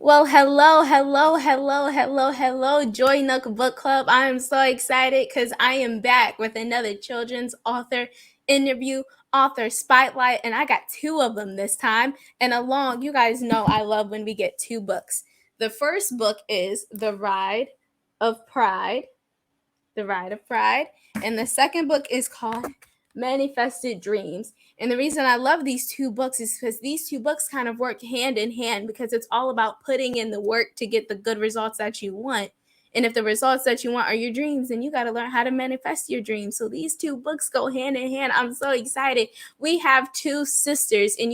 Well, hello, Joy Nook Book Club. I am so excited because I am back with another children's author interview, author spotlight, and I got two of them this time. And along, you guys know I love when we get two books. The first book is of Pride, The Ride of Pride, and the second book is called Manifested Dreams. And the reason I love these two books is because these two books kind of work hand in hand because it's all about putting in the work to get the good results that you want. And if the results that you want are your dreams, then you got to learn how to manifest your dreams. So these two books go hand in hand. I'm so excited. We have two sisters, and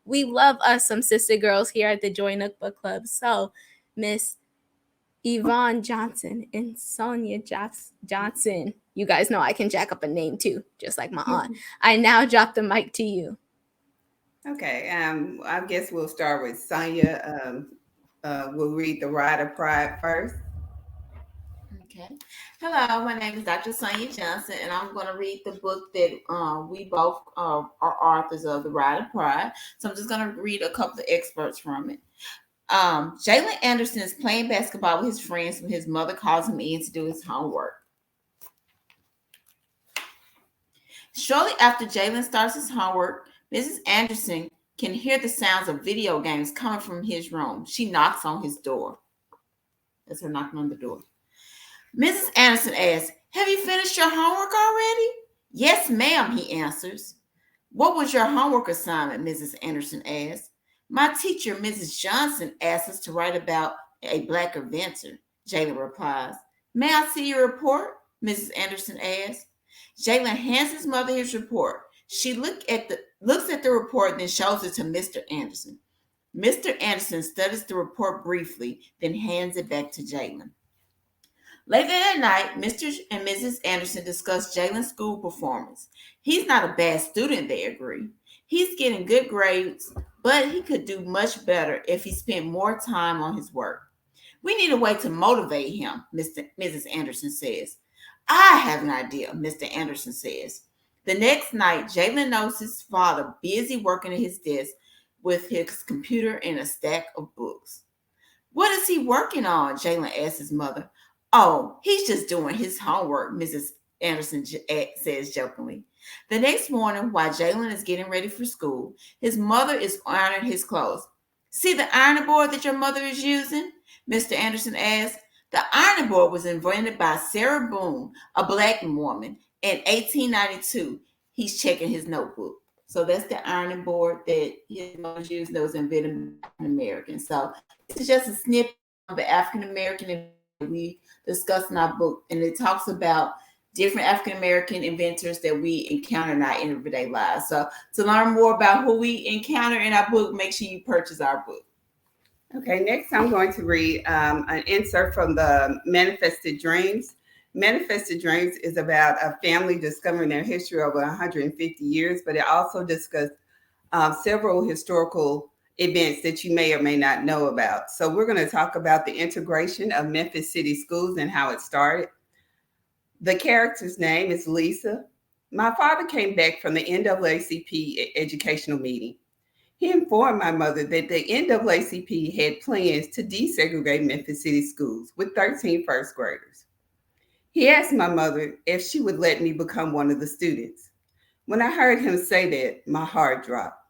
we love us some sister girls here at the Joy Nook Book Club. So, Miss Yvonne Johnson and Sonya Johnson. You guys know I can jack up a name too, just like my aunt. I now drop the mic to you. Okay, I guess we'll start with Sonya. We'll read The Ride of Pride first. Okay. Hello, my name is Dr. Sonya Johnson, and I'm going to read the book that we both are authors of, The Ride of Pride. So I'm just going to read a couple of excerpts from it. Jalen Anderson is playing basketball with his friends when his mother calls him in to do his homework. Shortly after Jalen starts his homework, Mrs. Anderson can hear the sounds of video games coming from his room. She knocks on his door. That's her knocking on the door. Mrs. Anderson asks, "Have you finished your homework already?" "Yes, ma'am," he answers. "What was your homework assignment?" Mrs. Anderson asks. "My teacher, Mrs. Johnson, asked us to write about a black inventor," Jalen replies. "May I see your report?" Mrs. Anderson asks. Jalen hands his mother his report. She looks at the report and then shows it to Mr. Anderson. Mr. Anderson studies the report briefly, then hands it back to Jalen. Later that night, Mr. and Mrs. Anderson discuss Jalen's school performance. He's not a bad student, they agree. He's getting good grades, but he could do much better if he spent more time on his work. "We need a way to motivate him," Mrs. Anderson says. "I have an idea," Mr. Anderson says. The next night, Jalen knows his father busy working at his desk with his computer and a stack of books. "What is he working on?" Jalen asks his mother. "Oh, he's just doing his homework," Mrs. Anderson says jokingly. The next morning, while Jalen is getting ready for school, his mother is ironing his clothes. "See the ironing board that your mother is using?" Mr. Anderson asks. The ironing board was invented by Sarah Boone, a black woman, in 1892. He's checking his notebook. So that's the ironing board that his mother's used that was invented by African American. So this is just a snippet of the African American inventor we discussed in our book, and it talks about different African American inventors that we encounter in our everyday lives. So to learn more about who we encounter in our book, make sure you purchase our book. Okay, next I'm going to read an insert from the Manifested Dreams. Manifested Dreams is about a family discovering their history over 150 years, but it also discusses several historical events that you may or may not know about. So we're going to talk about the integration of Memphis City Schools and how it started. The character's name is Lisa. My father came back from the NAACP educational meeting. He informed my mother that the NAACP had plans to desegregate Memphis City Schools with 13 first graders. He asked my mother if she would let me become one of the students. When I heard him say that, my heart dropped.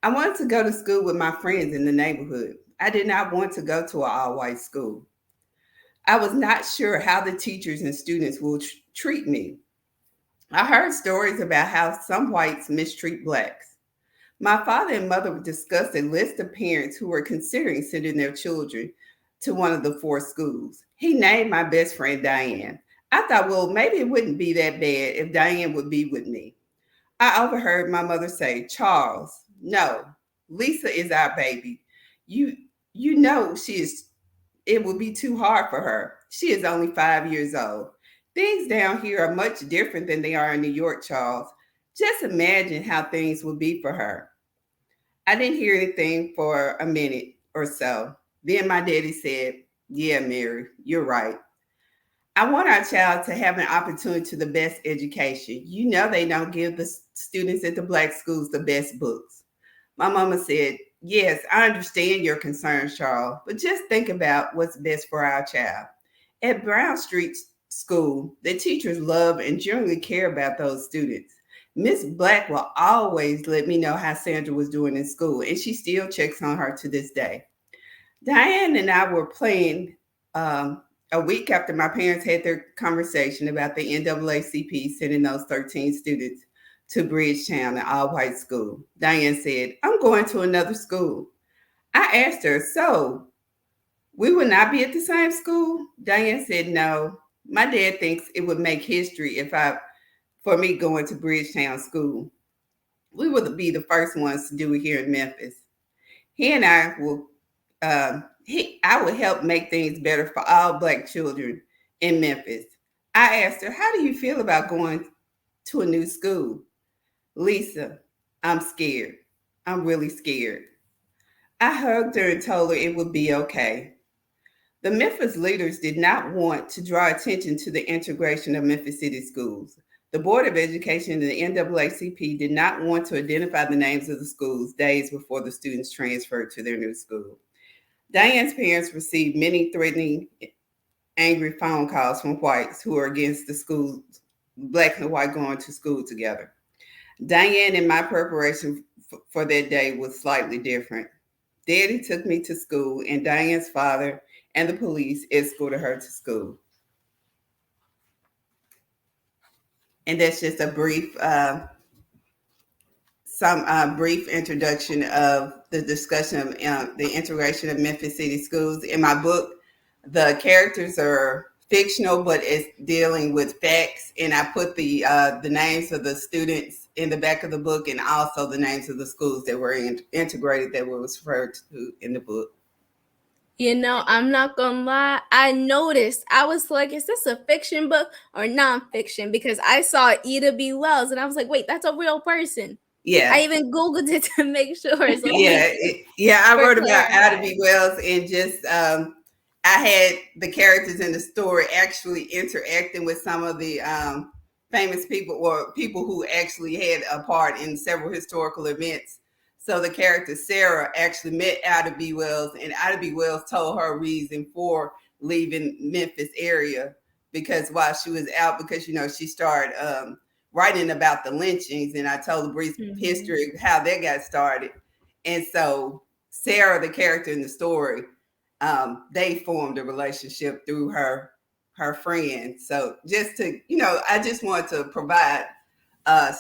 I wanted to go to school with my friends in the neighborhood. I did not want to go to an all-white school. I was not sure how the teachers and students will treat me. I heard stories about how some whites mistreat blacks. My father and mother discussed a list of parents who were considering sending their children to one of the four schools. He named my best friend Diane. I thought, well, maybe it wouldn't be that bad if Diane would be with me. I overheard my mother say, "Charles, no, Lisa is our baby. You know it will be too hard for her. She is only 5 years old. Things down here are much different than they are in New York, Charles. Just imagine how things will be for her." I didn't hear anything for a minute or so. Then my daddy said, "Yeah, Mary, you're right. I want our child to have an opportunity to the best education. They don't give the students at the black schools the best books." My mama said, Yes, I understand your concerns, Charles, but just think about what's best for our child. At Brown Street School, the teachers love and generally care about those students. Miss Black will always let me know how Sandra was doing in school, and she still checks on her to this day. Diane and I were playing a week after my parents had their conversation about the NAACP sending those 13 students to Bridgetown, an all white school. Diane said, I'm going to another school. I asked her, so we would not be at the same school? Diane said, no. My dad thinks it would make history for me going to Bridgetown School. We would be the first ones to do it here in Memphis. He and I will I would help make things better for all Black children in Memphis. I asked her, how do you feel about going to a new school? Lisa, I'm scared. I'm really scared. I hugged her and told her it would be okay. The Memphis leaders did not want to draw attention to the integration of Memphis City schools. The Board of Education and the NAACP did not want to identify the names of the schools days before the students transferred to their new school. Diane's parents received many threatening, angry phone calls from whites who are against the schools, Black and white going to school together. Diane and my preparation for that day was slightly different. Daddy took me to school, and Diane's father and the police escorted her to school. And that's just a brief introduction of the discussion of the integration of Memphis City schools. In my book, the characters are fictional, but it's dealing with facts. And I put the names of the students in the back of the book, and also the names of the schools that were integrated that was referred to in the book. I'm not gonna lie. I noticed. I was like, is this a fiction book or nonfiction? Because I saw Ida B. Wells and I was like, wait, that's a real person. Yeah. I even Googled it to make sure. So I wrote about Ida B. Wells, and just I had the characters in the story actually interacting with some of the famous people or people who actually had a part in several historical events. So the character Sarah actually met Ida B. Wells, and Ida B. Wells told her reason for leaving Memphis area, because while she was out, because she started writing about the lynchings, and I told the brief history of how that got started. And so Sarah, the character in the story, they formed a relationship through her friend. So just to, I just want to provide a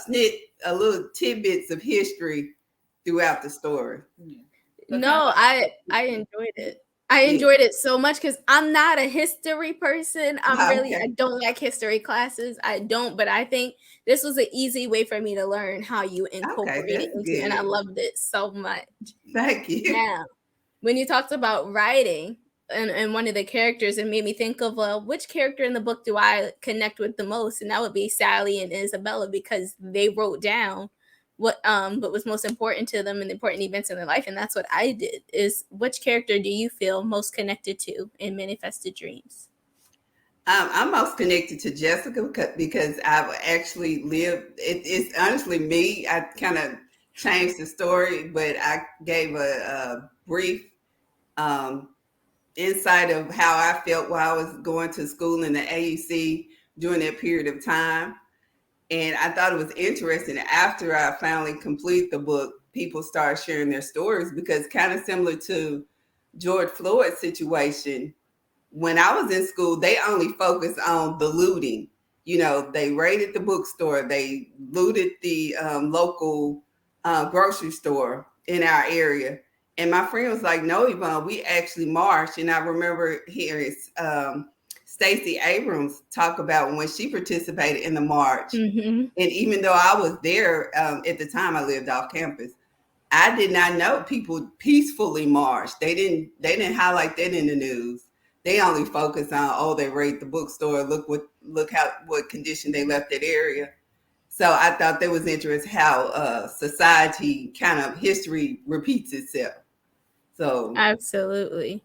little tidbits of history throughout the story. No, I enjoyed it. I enjoyed it so much because I'm not a history person. I don't like history classes. I don't, but I think this was an easy way for me to learn how you incorporate it into, and I loved it so much. Thank you. Now, when you talked about writing and one of the characters, it made me think of which character in the book do I connect with the most, and that would be Sally and Isabella, because they wrote down what was most important to them and the important events in their life, and that's what I did. Is which character do you feel most connected to in Manifested Dreams? I'm most connected to Jessica because I've actually lived. It's honestly me. I kind of changed the story, but I gave a brief insight of how I felt while I was going to school in the AUC during that period of time. And I thought it was interesting. After I finally complete the book, people started sharing their stories, because kind of similar to George Floyd's situation, when I was in school, they only focused on the looting. They raided the bookstore, they looted the local grocery store in our area. And my friend was like, no, Yvonne, we actually marched. And I remember hearing Stacey Abrams talk about when she participated in the march. And even though I was there at the time, I lived off campus, I did not know people peacefully marched. They didn't highlight that in the news. They only focused on, they raided the bookstore. Look what condition they left that area. So I thought that was interesting how society kind of history repeats itself. So absolutely.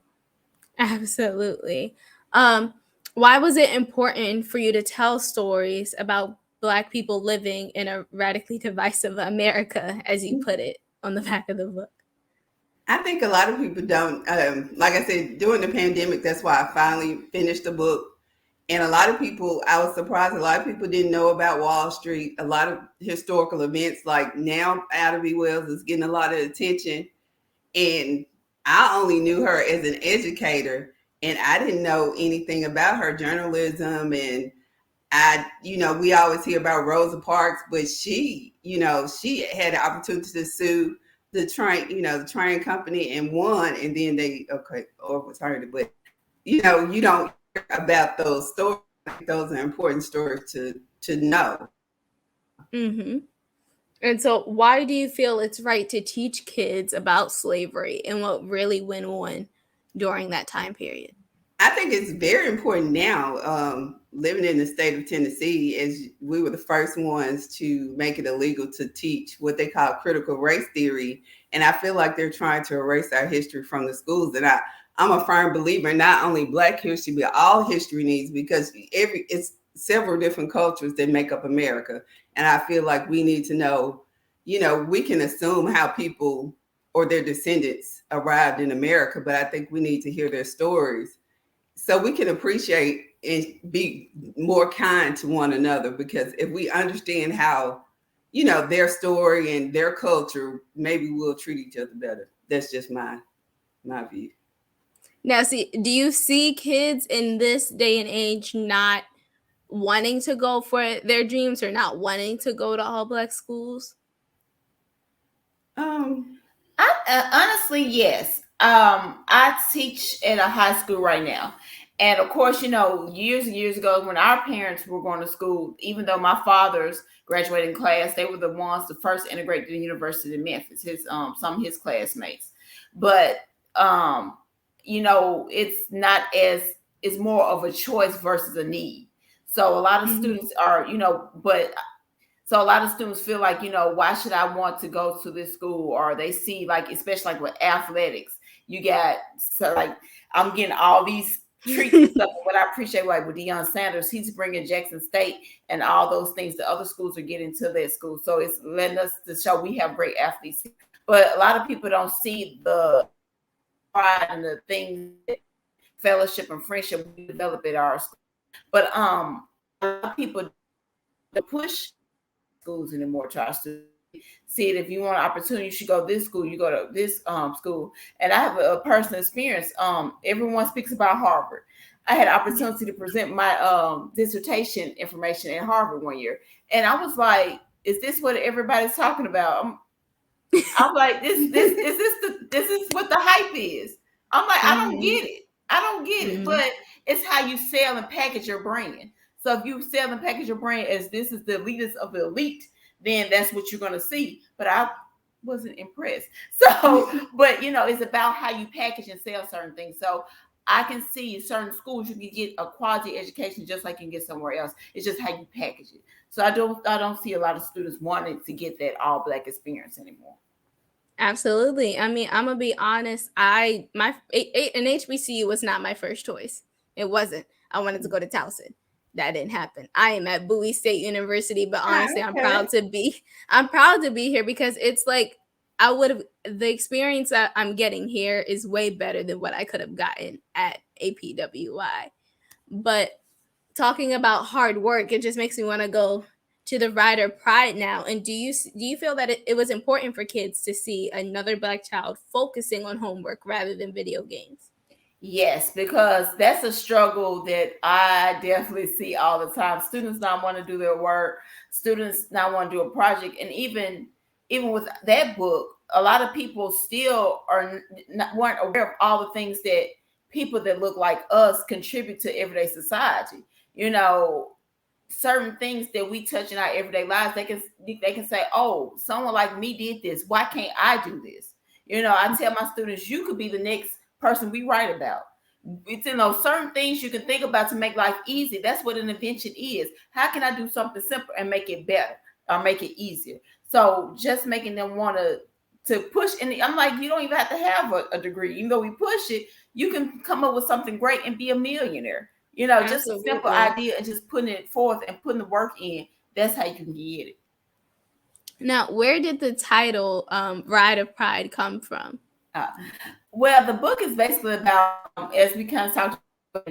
Why was it important for you to tell stories about Black people living in a radically divisive America, as you put it on the back of the book? I think a lot of people don't, like I said, during the pandemic, that's why I finally finished the book. And a lot of people, I was surprised, a lot of people didn't know about Wall Street. A lot of historical events, like now Ada B. Wells is getting a lot of attention. And I only knew her as an educator, and I didn't know anything about her journalism. And we always hear about Rosa Parks, but she had the opportunity to sue the train company and won, and then they overturned it. But you don't hear about those stories. Those are important stories to know. Mm-hmm. And so, why do you feel it's right to teach kids about slavery and what really went on during that time period? I think it's very important now, living in the state of Tennessee, as we were the first ones to make it illegal to teach what they call critical race theory. And I feel like they're trying to erase our history from the schools. And I'm a firm believer in not only Black history, but all history needs, because it's several different cultures that make up America. And I feel like we need to know, we can assume how people or their descendants arrived in America, but I think we need to hear their stories so we can appreciate and be more kind to one another. Because if we understand how, their story and their culture, maybe we'll treat each other better. That's just my view. Now, do you see kids in this day and age not wanting to go for their dreams or not wanting to go to all Black schools? Honestly, yes. I teach at a high school right now. And of course, years and years ago, when our parents were going to school, even though my father's graduating class, they were the ones to first integrate to the University of Memphis, some of his classmates. But it's not it's more of a choice versus a need. So a lot of students are, so a lot of students feel like, why should I want to go to this school? Or they see, like, especially like with athletics, I'm getting all these treats and stuff. What I appreciate, like with Deion Sanders, he's bringing Jackson State and all those things that other schools are getting to their school. So it's letting us to show we have great athletes. But a lot of people don't see the pride and the things, fellowship and friendship we develop at our school. But a lot of people push schools anymore, try to see it. If you want an opportunity, you should go to this school, you go to this school. And I have a personal experience. Everyone speaks about Harvard. I had an opportunity to present my dissertation information at Harvard one year, and I was like, is this what everybody's talking about? I'm like, this is what the hype is. I'm like, I don't get it. But it's how you sell and package your brand. So if you sell and package your brand as this is the elitist of the elite, then that's what you're going to see. But I wasn't impressed. So, but it's about how you package and sell certain things. So I can see certain schools you can get a quality education just like you can get somewhere else. It's just how you package it. So I don't see a lot of students wanting to get that all Black experience anymore. Absolutely. I mean, I'm gonna be honest. An HBCU was not my first choice. It wasn't. I wanted to go to Towson. That didn't happen. I am at Bowie State University, but honestly, I'm proud to be here because it's like the experience that I'm getting here is way better than what I could have gotten at APWI. But talking about hard work, it just makes me want to go to the Ride of Pride now. And do you feel that it was important for kids to see another Black child focusing on homework rather than video games? Yes, because that's a struggle that I definitely see all the time. Students not want to do their work, students not want to do a project. And even with that book, a lot of people still weren't aware of all the things that people that look like us contribute to everyday society. Certain things that we touch in our everyday lives, they can say, oh, someone like me did this. Why can't I do this? I tell my students, you could be the next person we write about. It's certain things you can think about to make life easy. That's what an invention is. How can I do something simple and make it better or make it easier? So just making them want to push. And I'm like, you don't even have to have a degree. Even though we push it, you can come up with something great and be a millionaire. Just a simple idea and just putting it forth and putting the work in. That's how you can get it. Now, where did the title Ride of Pride come from? Well, the book is basically about, as we kind of talked about,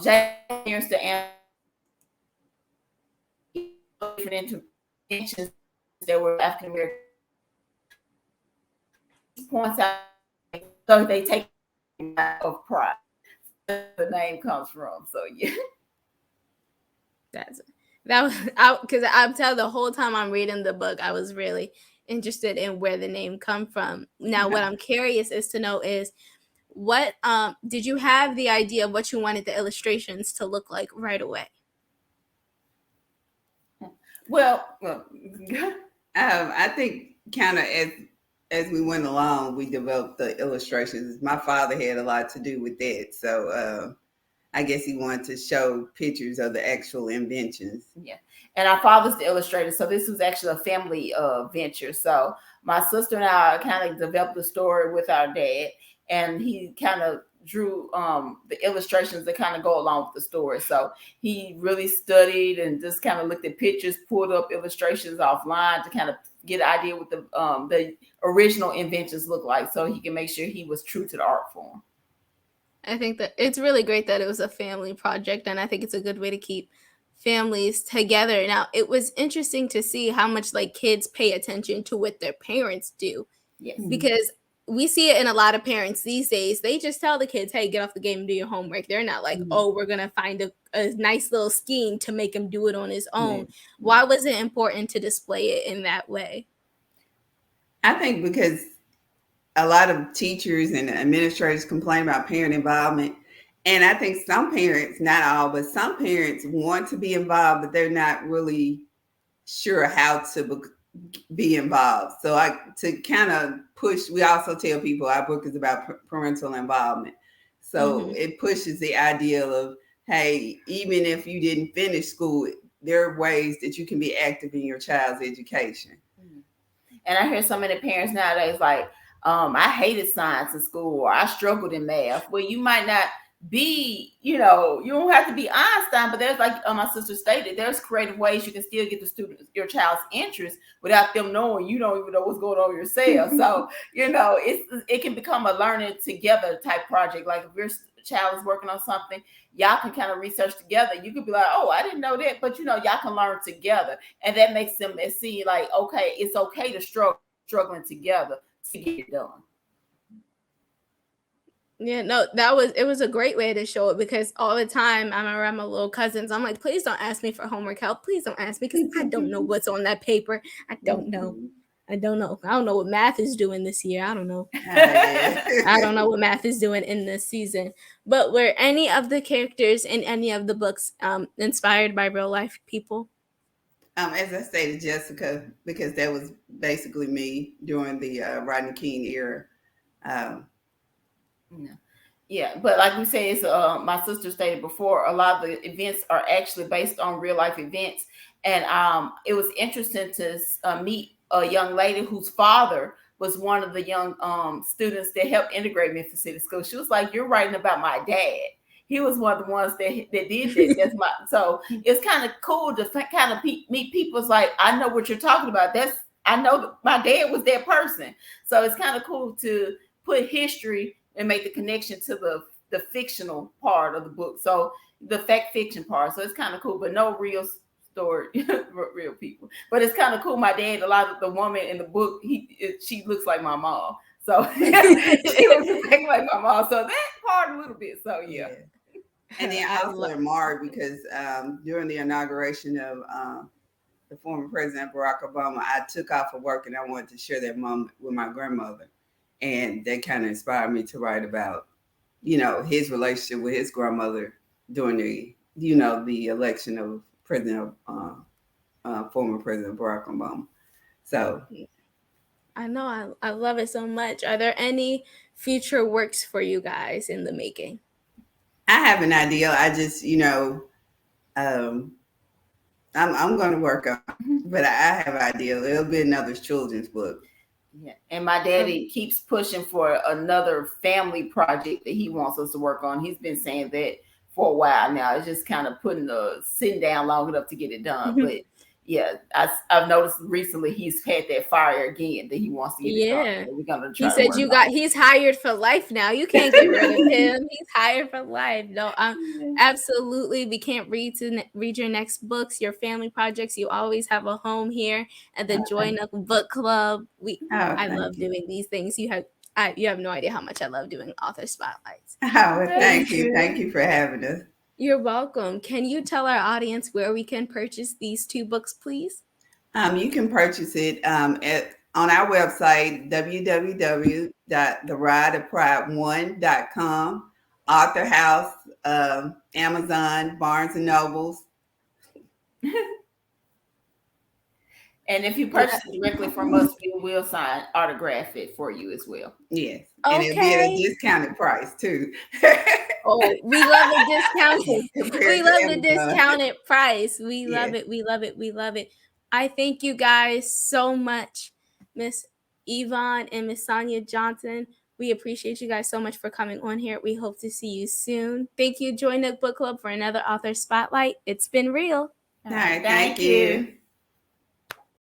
James parents to answer different interventions that were African American. Points out so they take of pride. The name comes from. So yeah. That was because I'm telling the whole time I'm reading the book, I was really interested in where the name come from. Now, what I'm curious is to know is what did you have the idea of what you wanted the illustrations to look like right away? Well, I think kind of as we went along, we developed the illustrations. My father had a lot to do with that, so I guess he wanted to show pictures of the actual inventions. Yeah, and our father's the illustrator, so this was actually a family venture. So my sister and I kind of developed the story with our dad, and he kind of drew the illustrations that kind of go along with the story. So he really studied and just kind of looked at pictures, pulled up illustrations offline to kind of get an idea what the original inventions look like, so he can make sure he was true to the art form. I think that it's really great that it was a family project, and I think it's a good way to keep families together. Now, it was interesting to see how much like kids pay attention to what their parents do. Yes. Because we see it in a lot of parents these days. They just tell the kids, hey, get off the game and do your homework. They're not like, oh, we're going to find a nice little scheme to make him do it on his own. Why was it important to display it in that way? I think because a lot of teachers and administrators complain about parent involvement. And I think some parents, not all, but some parents want to be involved, but they're not really sure how to be involved. So to kind of push, we also tell people our book is about parental involvement. So it pushes the idea of, hey, even if you didn't finish school, there are ways that you can be active in your child's education. And I hear so many parents nowadays like, I hated science in school, or I struggled in math. Well, you might not be, you don't have to be Einstein, but there's, like my sister stated, there's creative ways you can still get your child's interest without them knowing you don't even know what's going on yourself. So, it can become a learning together type project. Like if your child is working on something, y'all can kind of research together. You could be like, oh, I didn't know that, but y'all can learn together. And that makes them see like, okay, it's okay to struggling together to get it done. Yeah, no, it was a great way to show it, because all the time I'm around my little cousins. I'm like, please don't ask me for homework help. Please don't ask me, because I don't know what's on that paper. I don't know. I don't know what math is doing this year. I don't know. I don't know what math is doing in this season. But were any of the characters in any of the books inspired by real life people? As I stated, Jessica, because that was basically me during the Rodney King era. Yeah, but like we said, it's my sister stated before, a lot of the events are actually based on real life events. And it was interesting to meet a young lady whose father was one of the young students that helped integrate Memphis City Schools. She was like, you're writing about my dad. He was one of the ones that did this. So it's kind of cool to kind of meet people. It's like, I know what you're talking about. I know my dad was that person. So it's kind of cool to put history and make the connection to the fictional part of the book. So the fact fiction part. So it's kind of cool, but no real story, real people. But it's kind of cool. My dad, a lot of the woman in the book, she looks like my mom. So she looks exactly like my mom. So that part a little bit. So yeah. And then I also admired because during the inauguration of the former President Barack Obama, I took off of work and I wanted to share that moment with my grandmother. And that kind of inspired me to write about, his relationship with his grandmother during the election of former President Barack Obama. So I know I love it so much. Are there any future works for you guys in the making? I have an idea. I just, I'm going to work on it, but I have an idea. It'll be another children's book. Yeah, and my daddy keeps pushing for another family project that he wants us to work on. He's been saying that for a while now. It's just kind of sitting down long enough to get it done. But I've noticed recently he's had that fire again that he wants to get it done. Yeah. So we're gonna He try to said work on it. he's hired for life now. You can't get rid of him. He's hired for life. No, absolutely. We can't read your next books, your family projects. You always have a home here at the Joy Nook Book Club. I love doing these things. You have no idea how much I love doing author spotlights. Oh, well, thank you. Thank you for having us. You're welcome. Can you tell our audience where we can purchase these 2 books, please? You can purchase it on our website, www.therideofpride1.com, Author House, Amazon, Barnes and Nobles. And if you purchase it directly from us, we will autograph it for you as well. Yes. And it'll be at a discounted price too. Oh, we love the discounted. We love the Amazon. discounted price. We love it. We love it. We love it. I thank you guys so much, Miss Yvonne and Miss Sonya Johnson. We appreciate you guys so much for coming on here. We hope to see you soon. Thank you, Joy Nook Book Club, for another author spotlight. It's been real. All right. Thank you.